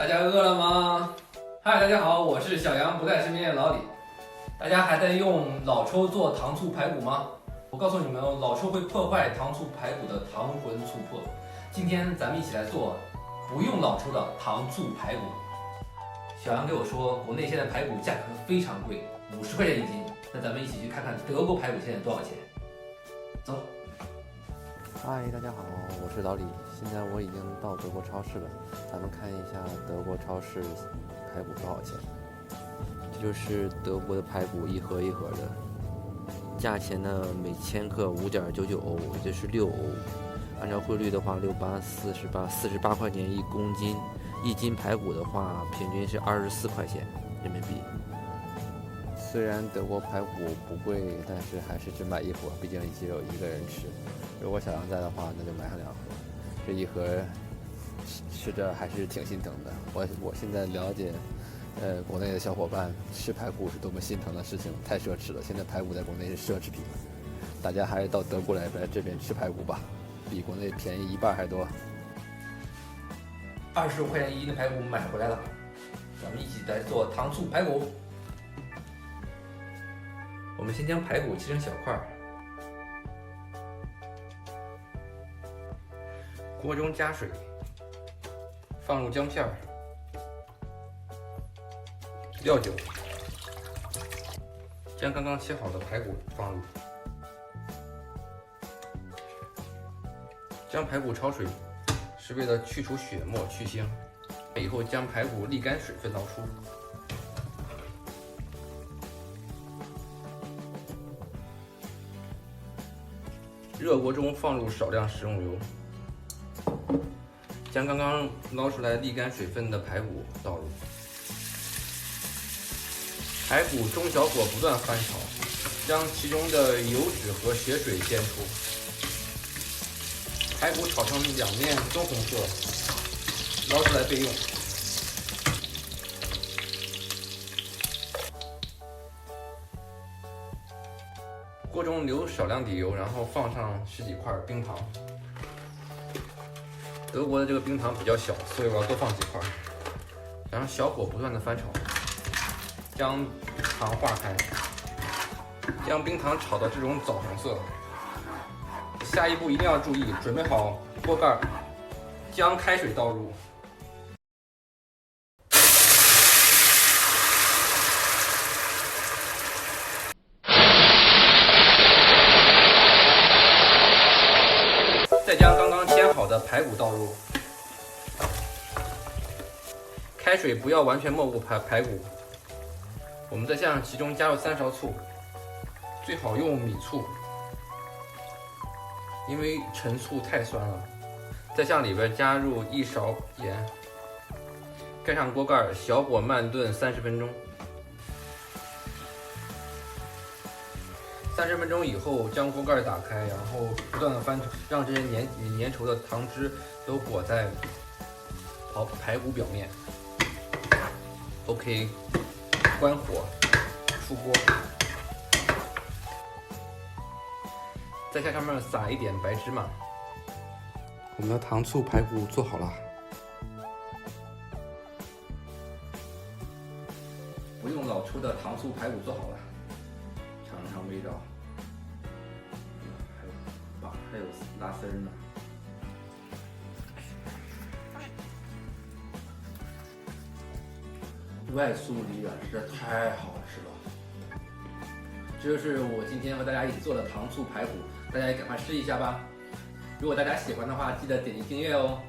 大家饿了吗？嗨，大家好，我是小杨不在身边的老李。大家还在用老抽做糖醋排骨吗？我告诉你们哦，老抽会破坏糖醋排骨的糖浑醋魄。今天咱们一起来做不用老抽的糖醋排骨。小杨跟我说，国内现在排骨价格非常贵，50块钱一斤。那咱们一起去看看德国排骨现在多少钱。走。嗨，大家好，我是老李。现在我已经到德国超市了，咱们看一下德国超市排骨多少钱。这就是德国的排骨，一盒一盒的，价钱呢每千克5.99欧，也就是6欧。按照汇率的话，6848块钱1公斤，一斤排骨的话，平均是24块钱人民币。虽然德国排骨不贵，但是还是只买一盒，毕竟只有一个人吃。如果小杨在的话，那就买上2盒。这一盒吃着还是挺心疼的。我现在了解，国内的小伙伴吃排骨是多么心疼的事情，太奢侈了。现在排骨在国内是奢侈品，大家还是到德国来这边吃排骨吧，比国内便宜1半还多。25块钱一斤的排骨买回来了，咱们一起来做糖醋排骨。我们先将排骨切成小块，锅中加水，放入姜片、料酒，将刚刚切好的排骨放入，将排骨焯水，是为了去除血沫去腥。以后将排骨沥干水分捞出。热锅中放入少量食用油，将刚刚捞出来沥干水分的排骨倒入，排骨中小火不断翻炒，将其中的油脂和血水煎出。排骨炒成两面棕红色，捞出来备用。锅中留少量底油，然后放上10几块冰糖。德国的这个冰糖比较小，所以我要多放几块。然后小火不断的翻炒，将糖化开，将冰糖炒到这种枣红色。下一步一定要注意，准备好锅盖，将开水倒入。再将刚刚煎好的排骨倒入，开水不要完全没过排骨。我们再向其中加入3勺醋，最好用米醋，因为陈醋太酸了。再向里边加入1勺盐，盖上锅盖，小火慢炖30分钟。30分钟以后，将锅盖打开，然后不断的翻炒，让这些粘稠的糖汁都裹在排骨表面。OK， 关火，出锅，再在上面撒一点白芝麻。我们的糖醋排骨做好了，不用老抽的糖醋排骨做好了，尝尝味道。还有拉丝呢。外酥里软，实在太好吃了。这就是我今天和大家一起做的糖醋排骨，大家也赶快试一下吧。如果大家喜欢的话，记得点击订阅哦。